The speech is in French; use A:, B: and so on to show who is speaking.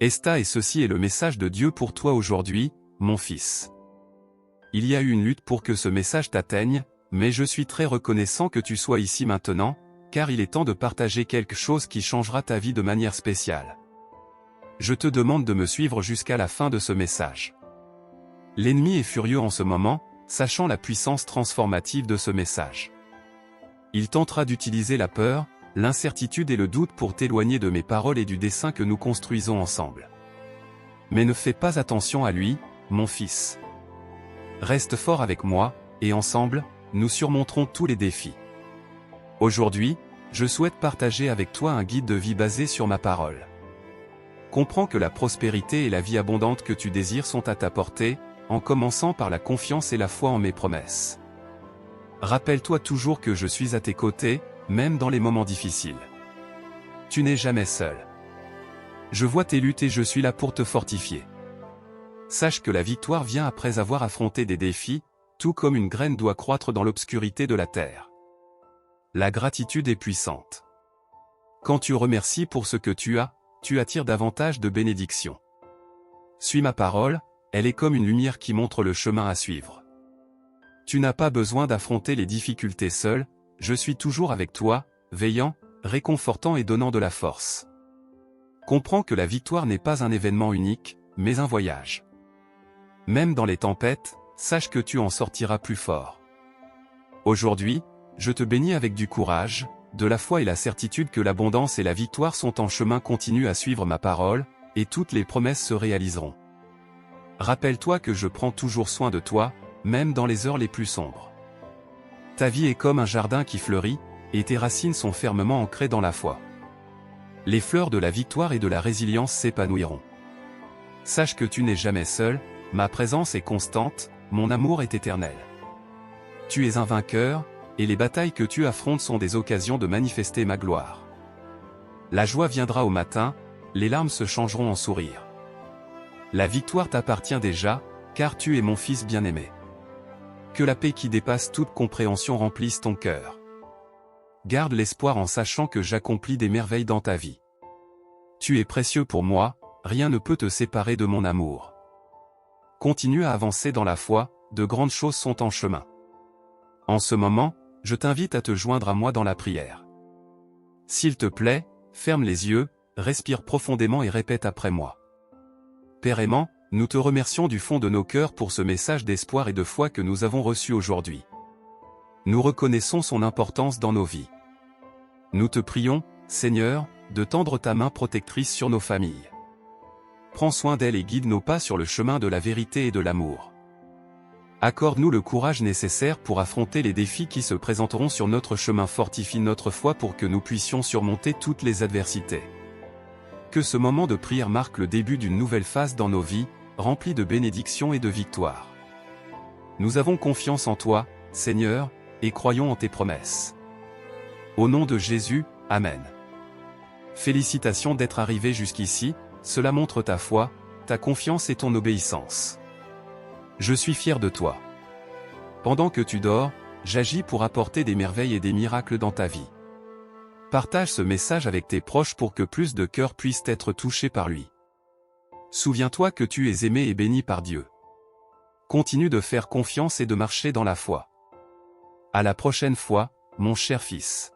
A: Esta et ceci est le message de Dieu pour toi aujourd'hui, mon fils. Il y a eu une lutte pour que ce message t'atteigne, mais je suis très reconnaissant que tu sois ici maintenant, car il est temps de partager quelque chose qui changera ta vie de manière spéciale. Je te demande de me suivre jusqu'à la fin de ce message. L'ennemi est furieux en ce moment, sachant la puissance transformative de ce message. Il tentera d'utiliser la peur, l'incertitude et le doute pour t'éloigner de mes paroles et du dessein que nous construisons ensemble. Mais ne fais pas attention à lui, mon fils. Reste fort avec moi, et ensemble, nous surmonterons tous les défis. Aujourd'hui, je souhaite partager avec toi un guide de vie basé sur ma parole. Comprends que la prospérité et la vie abondante que tu désires sont à ta portée, en commençant par la confiance et la foi en mes promesses. Rappelle-toi toujours que je suis à tes côtés, même dans les moments difficiles. Tu n'es jamais seul. Je vois tes luttes et je suis là pour te fortifier. Sache que la victoire vient après avoir affronté des défis, tout comme une graine doit croître dans l'obscurité de la terre. La gratitude est puissante. Quand tu remercies pour ce que tu attires davantage de bénédictions. Suis ma parole, elle est comme une lumière qui montre le chemin à suivre. Tu n'as pas besoin d'affronter les difficultés seul, je suis toujours avec toi, veillant, réconfortant et donnant de la force. Comprends que la victoire n'est pas un événement unique, mais un voyage. Même dans les tempêtes, sache que tu en sortiras plus fort. Aujourd'hui, je te bénis avec du courage, de la foi et la certitude que l'abondance et la victoire sont en chemin continu à suivre ma parole, et toutes les promesses se réaliseront. Rappelle-toi que je prends toujours soin de toi, même dans les heures les plus sombres. Ta vie est comme un jardin qui fleurit, et tes racines sont fermement ancrées dans la foi. Les fleurs de la victoire et de la résilience s'épanouiront. Sache que tu n'es jamais seul, ma présence est constante, mon amour est éternel. Tu es un vainqueur, et les batailles que tu affrontes sont des occasions de manifester ma gloire. La joie viendra au matin, les larmes se changeront en sourires. La victoire t'appartient déjà, car tu es mon fils bien-aimé. Que la paix qui dépasse toute compréhension remplisse ton cœur. Garde l'espoir en sachant que j'accomplis des merveilles dans ta vie. Tu es précieux pour moi, rien ne peut te séparer de mon amour. Continue à avancer dans la foi, de grandes choses sont en chemin. En ce moment, je t'invite à te joindre à moi dans la prière. S'il te plaît, ferme les yeux, respire profondément et répète après moi. Père aimant, nous te remercions du fond de nos cœurs pour ce message d'espoir et de foi que nous avons reçu aujourd'hui. Nous reconnaissons son importance dans nos vies. Nous te prions, Seigneur, de tendre ta main protectrice sur nos familles. Prends soin d'elles et guide nos pas sur le chemin de la vérité et de l'amour. Accorde-nous le courage nécessaire pour affronter les défis qui se présenteront sur notre chemin. Fortifie notre foi pour que nous puissions surmonter toutes les adversités. Que ce moment de prière marque le début d'une nouvelle phase dans nos vies, remplie de bénédictions et de victoires. Nous avons confiance en toi, Seigneur, et croyons en tes promesses. Au nom de Jésus, Amen. Félicitations d'être arrivé jusqu'ici, cela montre ta foi, ta confiance et ton obéissance. Je suis fier de toi. Pendant que tu dors, j'agis pour apporter des merveilles et des miracles dans ta vie. Partage ce message avec tes proches pour que plus de cœurs puissent être touchés par lui. Souviens-toi que tu es aimé et béni par Dieu. Continue de faire confiance et de marcher dans la foi. À la prochaine fois, mon cher fils.